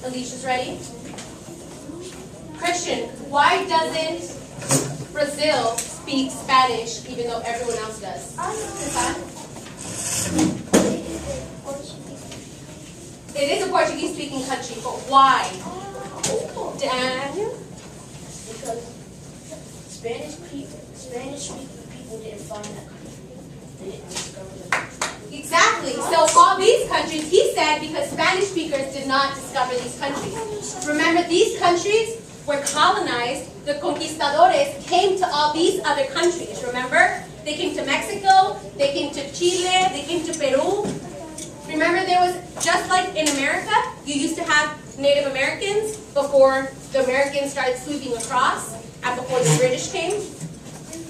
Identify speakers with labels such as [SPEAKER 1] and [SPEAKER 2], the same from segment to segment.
[SPEAKER 1] Alicia's ready? Christian, why doesn't Brazil speak Spanish even though everyone else does? It is a Portuguese-speaking country, but why? Daniel?
[SPEAKER 2] Because Spanish-speaking people didn't find that country. They didn't discover the country.
[SPEAKER 1] Exactly. So all these countries, he said, because Spanish speakers did not discover these countries. Remember, these countries were colonized. The conquistadores came to all these other countries, remember? They came to Mexico, they came to Chile, they came to Peru. Remember, there was, just like in America, you used to have Native Americans before the Americans started sweeping across and before the British came.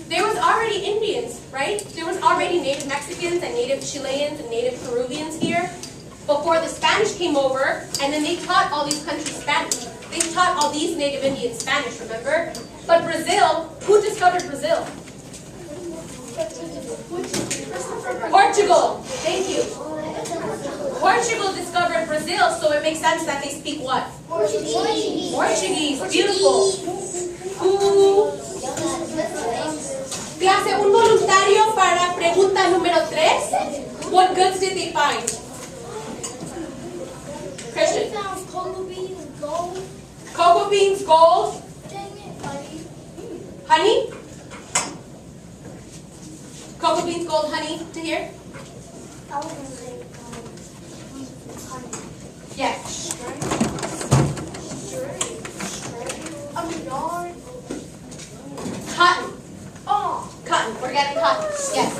[SPEAKER 1] There was already Indians, right? There was already Native Mexicans and Native Chileans and Native Peruvians here before the Spanish came over, and then they taught all these countries Spanish. They taught all these Native Indians Spanish, remember? But Brazil, who discovered Brazil? Portugal. Thank you. Portugal discovered Brazil, so it makes sense that they speak what?
[SPEAKER 2] Portuguese.
[SPEAKER 1] Portuguese. Beautiful. Clase, un voluntario para pregunta número 3. What goods did they find? Christian.
[SPEAKER 2] They found cocoa beans, gold.
[SPEAKER 1] Cocoa beans, gold. Honey? Cocoa beans, gold, honey. To here?
[SPEAKER 2] I was going to say honey.
[SPEAKER 1] Yes.
[SPEAKER 2] Yarn.
[SPEAKER 1] Cotton.
[SPEAKER 2] Oh.
[SPEAKER 1] Cotton. We're getting cotton. Yes.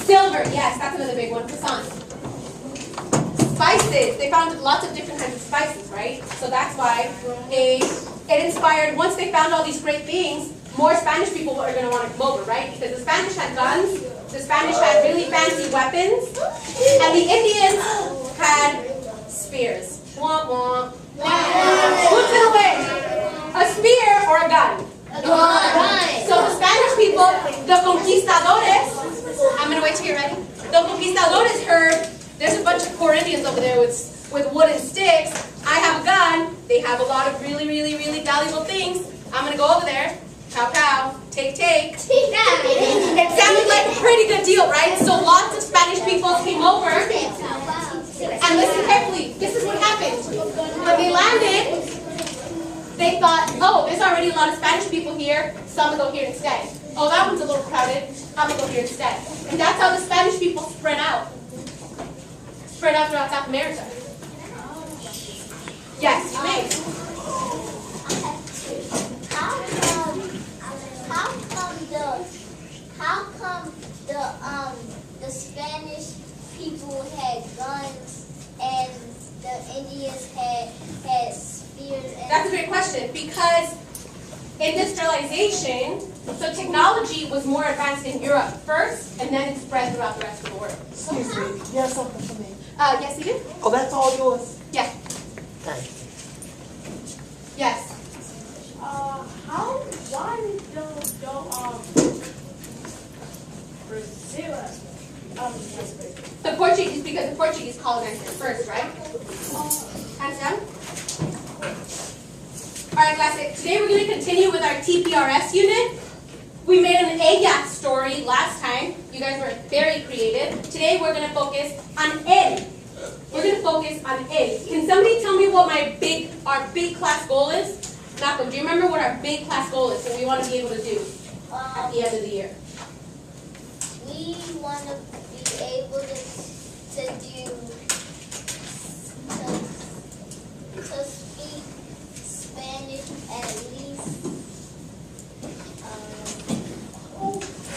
[SPEAKER 1] Silver. Yes, that's another big one. Croissant. Spices. They found lots of different kinds of spices, right? So that's why it inspired, once they found all these great things, more Spanish people are going to want to come over, right? Because the Spanish had guns, the Spanish had really fancy weapons, and the Indians had spears. Wah, wah. Who's going to win? A spear or a gun?
[SPEAKER 2] A gun.
[SPEAKER 1] So the Spanish people, the conquistadores, I'm going to wait till you're ready. The conquistadores heard, there's a bunch of poor Indians over there with wooden sticks. I have a gun. They have a lot of really, really, really valuable things. I'm going to go over there. Pow, pow. Take, take. It sounded like a pretty good deal, right? So lots of Spanish people came over. And listen carefully. This is what happened. When they landed, they thought, oh, there's already a lot of Spanish people here, so I'm going to go here instead. Oh, that one's a little crowded. I'm going to go here instead. And that's how the Spanish people spread out. Spread out throughout South America. Yes, you may.
[SPEAKER 2] How come the Spanish people had guns and the Indians had spears?
[SPEAKER 1] That's a great question, because industrialization, so technology was more advanced in Europe first, and then it spread throughout the rest of the world.
[SPEAKER 3] Excuse me, you have something for me?
[SPEAKER 1] Yes, you do?
[SPEAKER 3] Oh, that's all yours?
[SPEAKER 1] Yeah.
[SPEAKER 3] Thanks.
[SPEAKER 1] Yes.
[SPEAKER 2] Why don't Brazil
[SPEAKER 1] The Portuguese, because the Portuguese colonized it first, right? Hands down. Alright, class, today we're going to continue with our TPRS unit. We made an AGAT story last time. You guys were very creative. Today we're going to focus on N. We're going to focus on N. Can somebody tell me what our big class goal is? Malcolm, do you remember what our big class goal is, what we want to be able to do at the end of the year?
[SPEAKER 2] We want to be able to speak Spanish at least.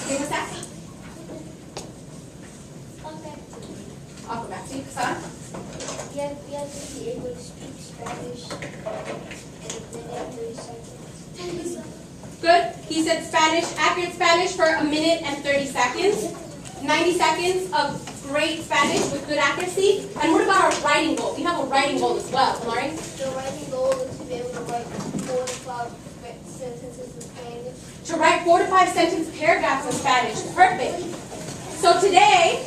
[SPEAKER 1] Give us that.
[SPEAKER 2] Okay.
[SPEAKER 1] I'll go back to you, Kasana.
[SPEAKER 2] We have to be able to speak Spanish in a minute, 30 seconds.
[SPEAKER 1] Good. He said Spanish, accurate Spanish for a minute and 30 seconds. 90 seconds of great Spanish with good accuracy. And what about our writing goal? We have a writing goal as well, Lauren.
[SPEAKER 2] The writing goal is to be able to write 4 to 5 sentences in Spanish.
[SPEAKER 1] To write 4 to 5 sentence paragraphs in Spanish. Perfect. So today,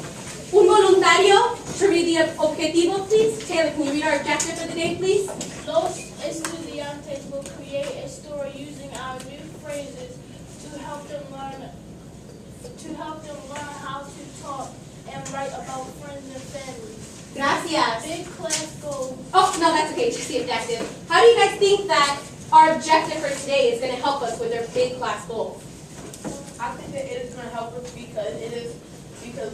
[SPEAKER 1] Un voluntario to read the objetivo, please. Taylor, can you read our objective for the day, please?
[SPEAKER 4] Los estudiantes will create a story using our new phrases to help them learn how to talk and write about friends and family.
[SPEAKER 1] Gracias.
[SPEAKER 4] Big class goals.
[SPEAKER 1] Oh, no, that's okay. Just the objective. How do you guys think that our objective for today is going to help us with our big class goals?
[SPEAKER 5] I think that it is going to help us because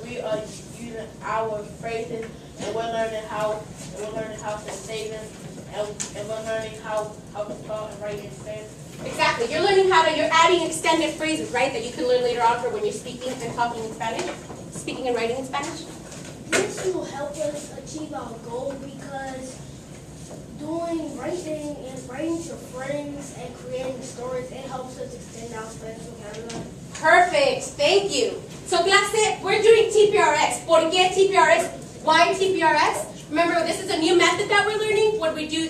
[SPEAKER 5] we are using our phrases and we're learning how to say them and we're learning how to talk and write in Spanish.
[SPEAKER 1] Exactly. You're learning you're adding extended phrases, right, that you can learn later on for when you're speaking and talking in Spanish, speaking and writing in Spanish.
[SPEAKER 2] This will help us achieve our goal because writing to friends and creating stories, it helps us extend our Spanish vocabulary.
[SPEAKER 1] Perfect. Thank you. So, clase, we're doing TPRS. ¿Por qué TPRS? Why TPRS? Remember, this is a new method that we're learning. What we do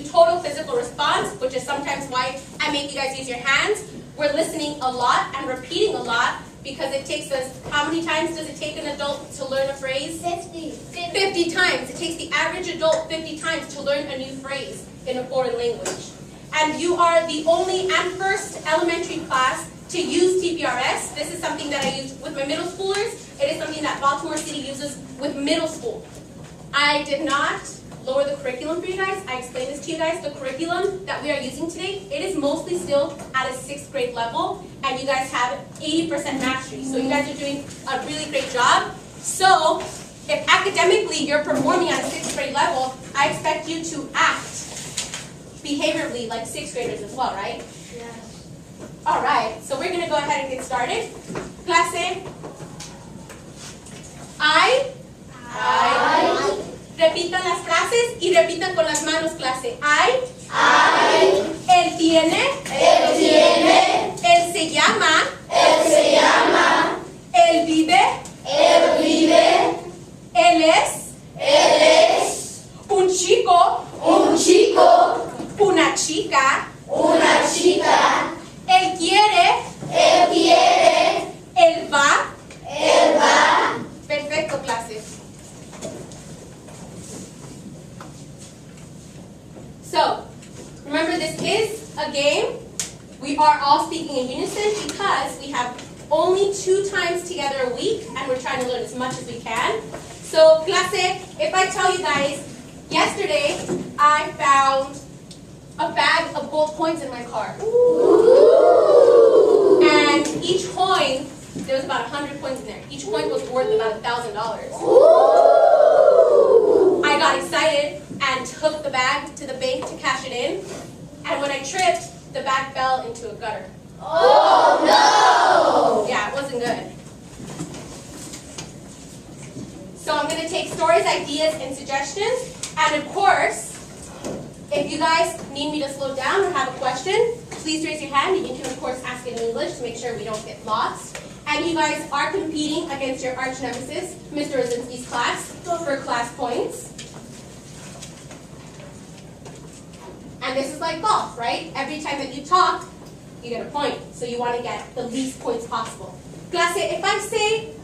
[SPEAKER 1] total physical response, which is sometimes why I make you guys use your hands. We're listening a lot and repeating a lot because it takes us, how many times does it take an adult to learn a phrase?
[SPEAKER 2] 50.
[SPEAKER 1] 50 times. It takes the average adult 50 times to learn a new phrase in a foreign language. And you are the only and first elementary class to use TPRS. This is something that I use with my middle schoolers. It is something that Baltimore City uses with middle school. I did not lower the curriculum for you guys. I explained this to you guys. The curriculum that we are using today, it is mostly still at a 6th grade level, and you guys have 80% mastery. So you guys are doing a really great job. So if academically you're performing at a 6th grade level, I expect you to act behaviorally like 6th graders as well, right?
[SPEAKER 2] Yes.
[SPEAKER 1] All right, so we're going to go ahead and get started. Clase, I. Repitan las frases y repitan con las manos, clase. I. Él tiene. Él se llama. Él vive. Él es. Un chico. Una chica. Él quiere. Él va. Perfecto, clase. So, remember, this is a game. We are all speaking in unison because we have only 2 times together a week and we're trying to learn as much as we can. So, clase, if I tell you guys, yesterday I found a bag of gold coins in my car. And each coin, there was about 100 coins in there. Each coin was worth about $1,000. I got excited and took the bag to the bank to cash it in. And when I tripped, the bag fell into a gutter.
[SPEAKER 2] Oh no!
[SPEAKER 1] Yeah, it wasn't good. So I'm going to take stories, ideas, and suggestions. And of course, if you guys need me to slow down or have a question, please raise your hand and you can of course ask it in English to make sure we don't get lost. And you guys are competing against your arch nemesis, Mr. Rosinski's class, for class points. And this is like golf, right? Every time that you talk, you get a point. So you want to get the least points possible. Clase, if I say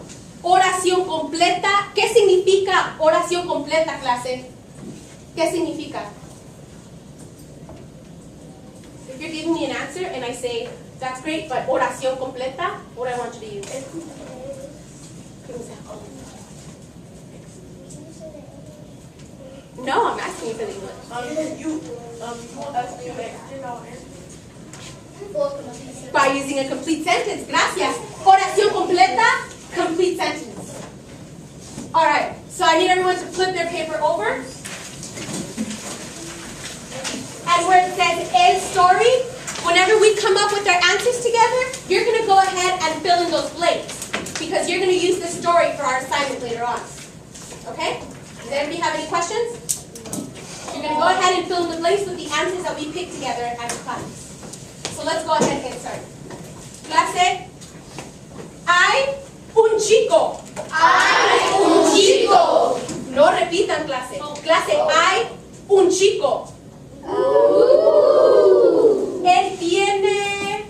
[SPEAKER 1] oración completa, ¿qué significa oración completa, clase? ¿Qué significa? If you're giving me an answer and I say, that's great, but oración completa, what do I want you to use? Give me an example. No, I'm asking you for the English.
[SPEAKER 5] You want us to extend our answer?
[SPEAKER 1] By using a complete sentence. Gracias. Oración completa, complete sentence. All right, so I need everyone to flip their paper over. And where it says el story, whenever we come up with our answers together, you're going to go ahead and fill in those blanks because you're going to use this story for our assignment later on. Okay? Does anybody have any questions? You're going to go ahead and fill in the blanks with the answers that we picked together as a class. So let's go ahead and get started. Clase, hay un chico.
[SPEAKER 2] Hay un chico.
[SPEAKER 1] No repitan, clase. Clase, hay un chico. Él tiene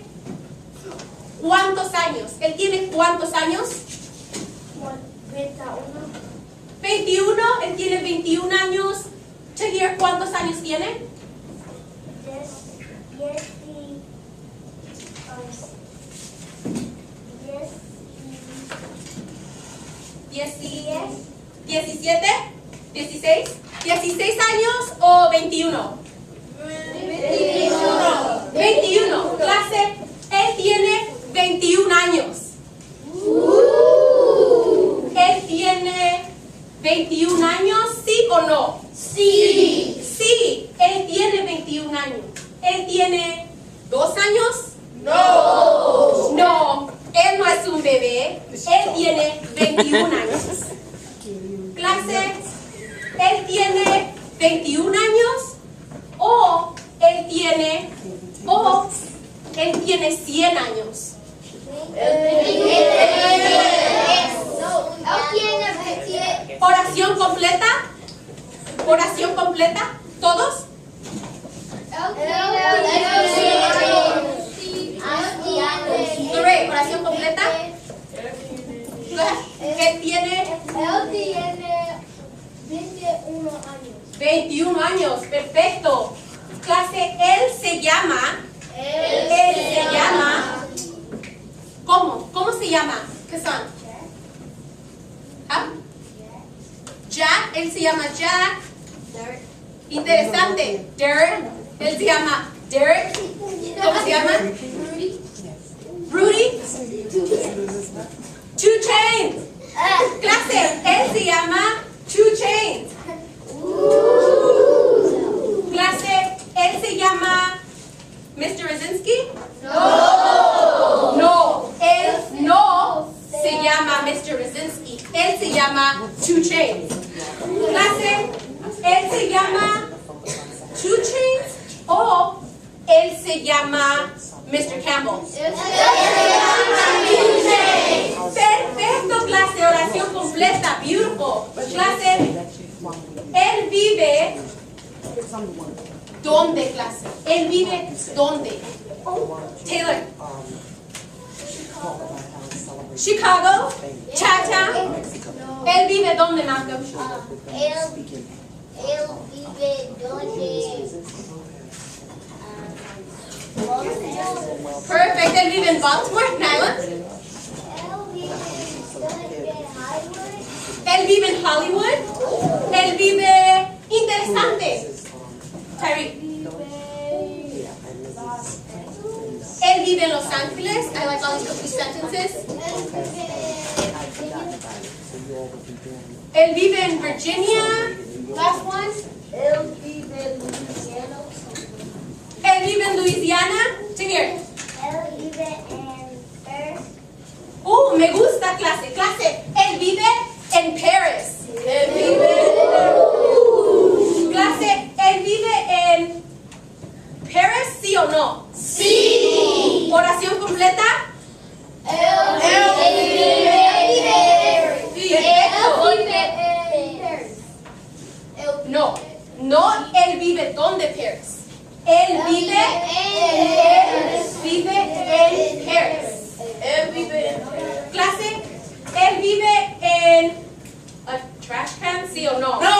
[SPEAKER 1] ¿cuántos años? ¿Él tiene cuántos años? 21, él tiene 21 años. Tahir, ¿cuántos años tiene? 17, 16, 16 años o 21? 21, clase, él tiene 21 años. Él tiene 21 años, ¿sí o no? Sí. Sí, él tiene 21 años. ¿Él tiene 2 años? No. No, él no es un bebé. Él tiene 21 años. Clase, él tiene 21 años o él tiene 100 años. Oración completa. Oración completa. ¿Todos? Great. Oración completa. Él tiene 21 años. Perfecto. Clase, él se llama. ¿Cómo? ¿Cómo se llama? ¿Qué son? ¿Ah? Jack. Él se llama Jack. Interesante. Derek. Él se llama Derek. ¿Cómo se llama? Rudy. 2 Chainz. Clase, él se llama 2 Chainz. Clase, él se llama Mr. Rosinski. No, él no se llama Mr. Rosinski. Él se llama 2 Chainz. Clase, él se llama 2 Chainz o él se llama Mr. Campbell. Perfecto, clase, oración completa, beautiful. Clase, él vive ¿dónde, clase? Él vive ¿dónde? Taylor. Chicago. Chattown. Él vive ¿dónde, Malcolm?
[SPEAKER 2] Él vive donde
[SPEAKER 1] Perfect. Él vive en Baltimore, Nyla. Él vive en Hollywood. Él vive interesante. Tyreek. Él vive en Los Ángeles. I like all these complete sentences. Él vive en Virginia. Last one.
[SPEAKER 2] Él vive en Louisiana.
[SPEAKER 1] Él vive en Louisiana. Tahir.
[SPEAKER 2] Él vive en Paris.
[SPEAKER 1] Me gusta clase. Clase. Él vive en Paris.
[SPEAKER 5] Él vive
[SPEAKER 1] Clase. Él vive en Paris, ¿sí o no? Sí. Oración completa. No, él vive ¿dónde Paris? Él vive en Paris.
[SPEAKER 5] Él vive en
[SPEAKER 1] Clase, él vive en a trash can, ¿sí o no? That's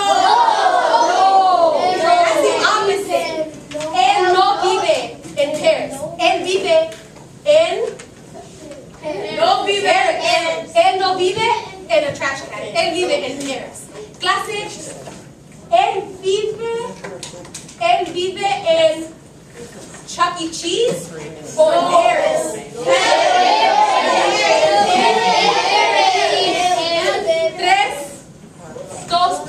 [SPEAKER 1] the opposite. Él no vive en Paris. Él vive en Él no vive en a trash can. Él vive en Paris. Clase, él vive en Chuck E. Cheese o en Paris. 3, 2,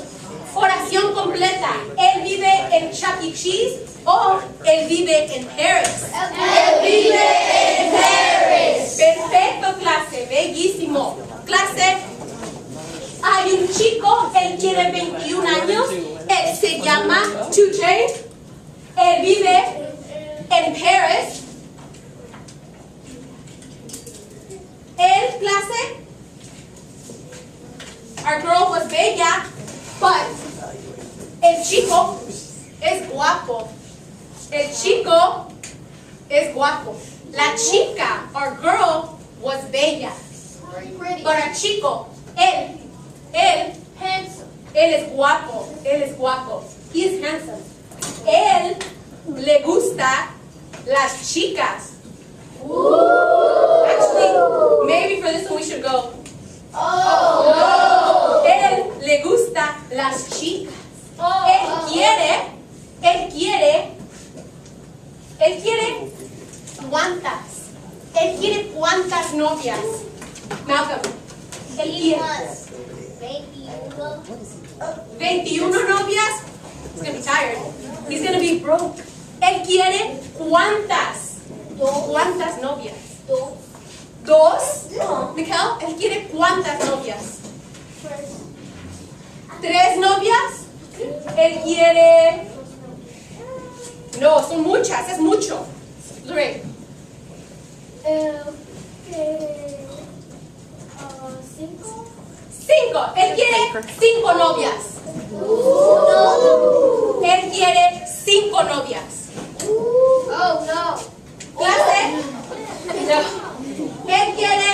[SPEAKER 1] oración completa. Él vive en Chuck E. Cheese o él vive en Paris.
[SPEAKER 2] Él vive en Paris.
[SPEAKER 1] Perfecto, clase, bellísimo. Clase, hay un chico, él tiene 21 años, él se llama 2 Chainz, él vive en Paris. Él, clase, our girl was bella, but el chico es guapo. El chico es guapo. La chica, our girl, was bella. But our chico, él Él
[SPEAKER 4] handsome.
[SPEAKER 1] Él es guapo. Él es guapo. He is handsome. Él le gusta las chicas. Actually, maybe for this one we should go. Él le gusta las chicas. Él quiere cuántas. Él quiere cuántas novias. Malcolm. Él quiere 21 novias. He's gonna be tired. He's gonna be broke. Él quiere cuántas. ¿Cuántas novias? ¿Dos? Mikhail, él quiere cuántas novias. 3 novias. Él quiere. No, son muchas, es mucho. Lorraine. 5. Él quiere 5 novias. Él quiere 5 novias.
[SPEAKER 2] Oh no.
[SPEAKER 1] Clase. No. Él quiere.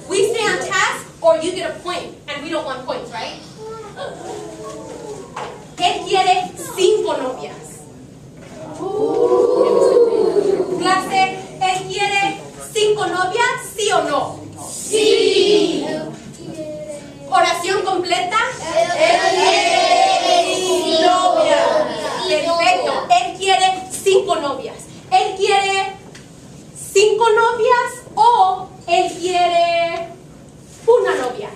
[SPEAKER 1] We stay on task or you get a point. And we don't want points, right? Él quiere 5 novias. Clase, ¿él quiere 5 novias? ¿Sí o no? Sí. Oración completa. Él quiere novias. Perfecto. Él quiere 5 novias. Él quiere 5 novias o él quiere una novia.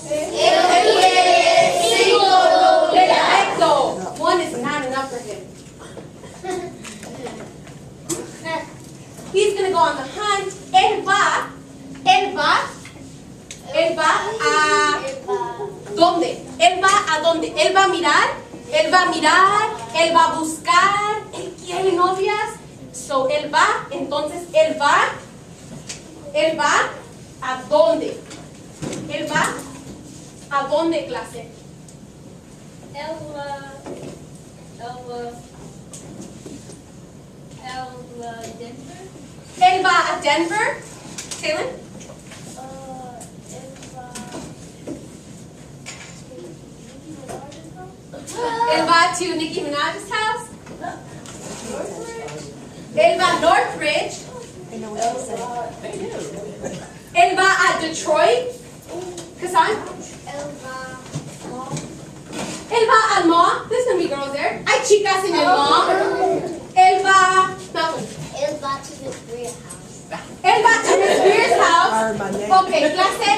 [SPEAKER 1] Él quiere 5 novias. Perfecto. 1 is not enough for him. He's going to go on the hunt. Él va a ¿dónde? Él va a dónde? Él va a mirar, él va a buscar, él quiere novias. So él va, entonces él va a dónde? Él va a dónde, clase?
[SPEAKER 4] Denver.
[SPEAKER 1] Él va a Denver. Taylor? Él va to Nicki Minaj's house. Él va a Northridge. Él va a Detroit. Kassan? Él va al mall. There's gonna be girls there. Hay chicas en el mall. Él va. Malcolm.
[SPEAKER 2] Él va to Miss Greer's house.
[SPEAKER 1] Él va to Miss Greer's house. Okay, clase.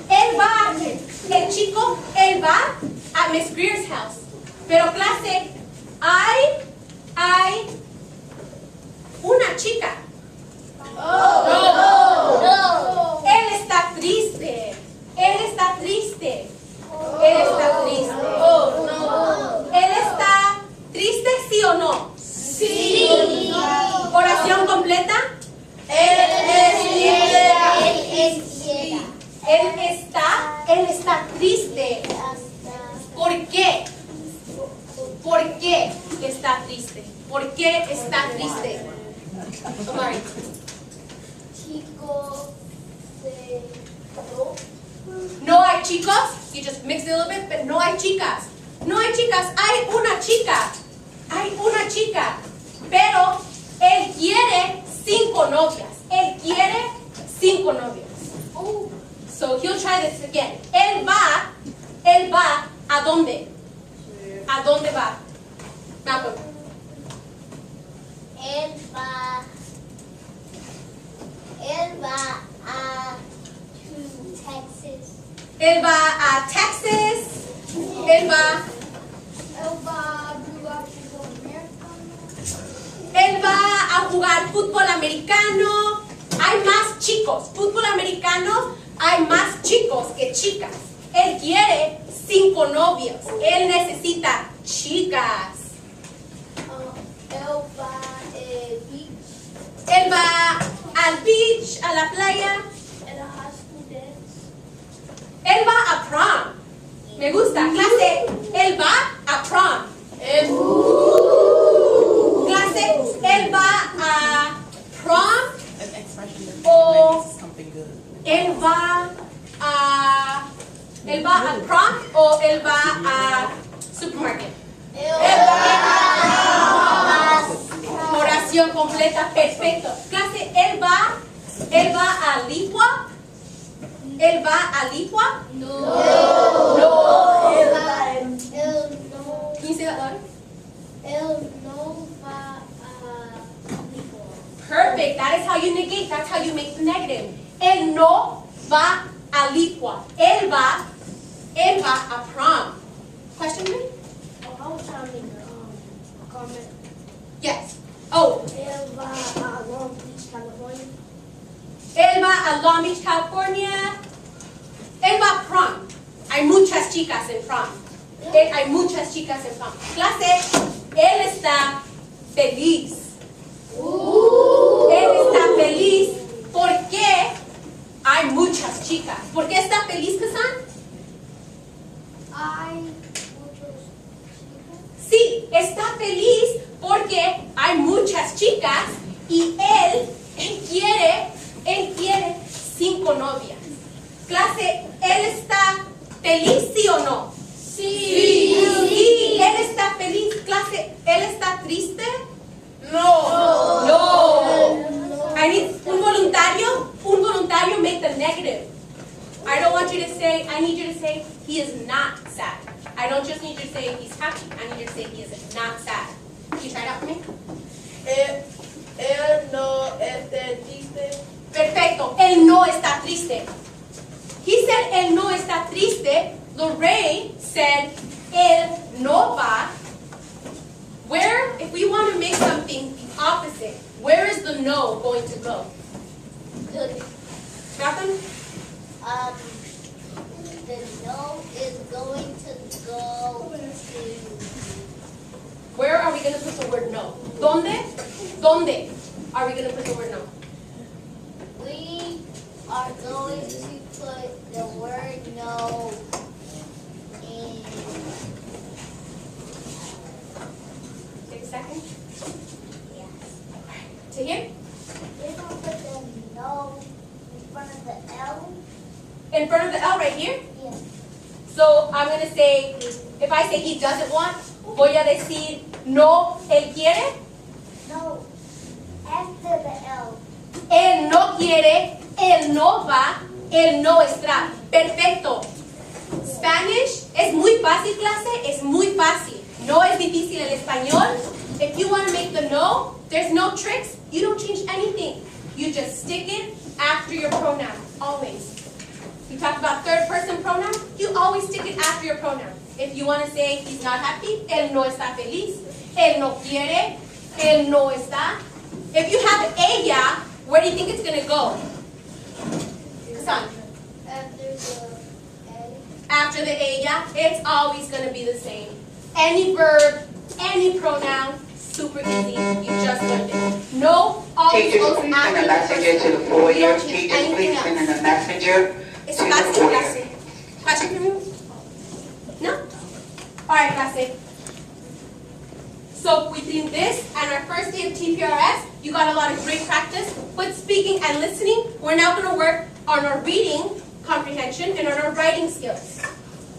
[SPEAKER 1] Él va, el chico, él va a Miss Greer's house. Pero clase, hay una chica. No. Él está triste. Él está triste. Él está triste, ¿sí o no? Sí. Oración completa. Él está triste. ¿Por qué? ¿Por qué está triste? ¿Por qué está triste? Omari.
[SPEAKER 2] Chico de
[SPEAKER 1] No hay chicos. You just mix it a little bit, but no hay chicas. No hay chicas. Hay una chica. Hay una chica. Pero él quiere 5 novias. Él quiere 5 novias. So he'll try this again. Él va ¿a dónde? ¿A dónde va? Malcolm.
[SPEAKER 2] Él va a Texas.
[SPEAKER 1] Él va a Texas. Él va a jugar fútbol americano. Hay más chicos. Fútbol americano, hay más chicos que chicas. Él quiere 5 novios. Él necesita chicas. Él va al beach, a la playa. Él va a prom. Me gusta. Clase, él va a prom. Clase, él va a prom o él va a ¿Él va al prom o él va a supermarket? Oración completa, perfecto. Clase, él va a Lipua. ¿Él va a Lipua?
[SPEAKER 2] No.
[SPEAKER 1] Can you say that louder?
[SPEAKER 2] Él no va a Lipua.
[SPEAKER 1] Perfect. That is how you negate. That's how you make the negative. Él no va a Lipua. Él va a prom. Question me?
[SPEAKER 2] Oh, I was trying to make a comment.
[SPEAKER 1] Yes. Oh,
[SPEAKER 2] Él va a Long Beach, California.
[SPEAKER 1] él va a Long Beach, California. Él va a prom. Hay muchas chicas en prom. Hay muchas chicas en prom. Clase, él está feliz. Él está feliz porque hay muchas chicas. ¿Por qué está feliz, Kazan?
[SPEAKER 2] Hay muchos chicos.
[SPEAKER 1] Sí, está feliz porque hay muchas chicas y él quiere 5 novias. Clase, ¿él está feliz, sí o no? Sí, él está feliz. Clase, ¿él está triste? No. I need un voluntario make the negative. I don't want you to say, I need you to say, he is not sad. I don't just need you to say he's happy. I need you to say he is not sad. Can you try it out for me?
[SPEAKER 5] Él no está triste.
[SPEAKER 1] Perfecto. Él no está triste. He said él no está triste. Lorraine said él no va. Where, if we want to make something the opposite, where is the no going to go? Nothing?
[SPEAKER 2] The no is going to go to.
[SPEAKER 1] Where are we going to put the word no? ¿Dónde are we going to put the word no?
[SPEAKER 2] We are going to put the word no in.
[SPEAKER 1] Take a second.
[SPEAKER 2] Yes.
[SPEAKER 1] To here?
[SPEAKER 2] We're going to put the no in front of the L.
[SPEAKER 1] In front of the L right here?
[SPEAKER 2] Yes.
[SPEAKER 1] So I'm going to say, if I say he doesn't want, voy a decir no, él quiere.
[SPEAKER 2] No. After the L.
[SPEAKER 1] Él no quiere, él no va, él no está. Perfecto. Spanish es muy fácil, clase, es muy fácil. No es difícil el español. If you want to make the no, there's no tricks. You don't change anything. You just stick it after your pronoun, always. We talked about third person pronoun. You always stick it after your pronoun. If you want to say he's not happy, él no está feliz. Él no quiere, él no está. If you have ella, where do you think it's going to go? Kasan.
[SPEAKER 2] After the L.
[SPEAKER 1] After the ella, it's always going to be the same. Any verb, any pronoun, super easy. You just learned it. No always
[SPEAKER 6] Teachers,
[SPEAKER 1] goes
[SPEAKER 6] please
[SPEAKER 1] after
[SPEAKER 6] send a
[SPEAKER 1] the
[SPEAKER 6] messenger
[SPEAKER 1] person.
[SPEAKER 6] to the
[SPEAKER 1] You
[SPEAKER 6] foyer.
[SPEAKER 1] don't change
[SPEAKER 6] Teachers,
[SPEAKER 1] anything
[SPEAKER 6] please
[SPEAKER 1] else.
[SPEAKER 6] send a messenger
[SPEAKER 1] Es
[SPEAKER 6] to the
[SPEAKER 1] fácil,
[SPEAKER 6] foyer.
[SPEAKER 1] clase. Fácil for you? No? Alright, clase. So within this and our first day of TPRS, you got a lot of great practice with speaking and listening. We're now going to work on our reading comprehension and on our writing skills.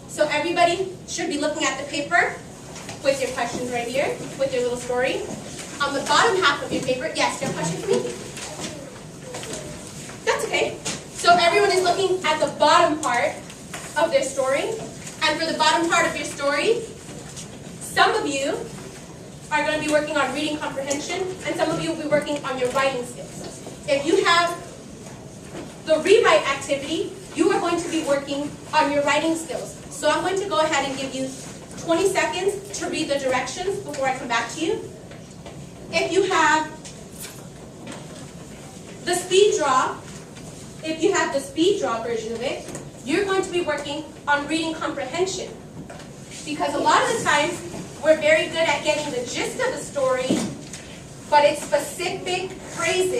[SPEAKER 1] So everybody should be looking at the paper with your questions right here, with your little story. On the bottom half of your paper, yes, you have a question for me? That's okay. So everyone is looking at the bottom part of their story. And for the bottom part of your story, some of you are going to be working on reading comprehension, and some of you will be working on your writing skills. If you have the rewrite activity, you are going to be working on your writing skills. So I'm going to go ahead and give you 20 seconds to read the directions before I come back to you. If you have the speed draw, version of it, you're going to be working on reading comprehension. Because a lot of the times, we're very good at getting the gist of the story, but it's specific phrases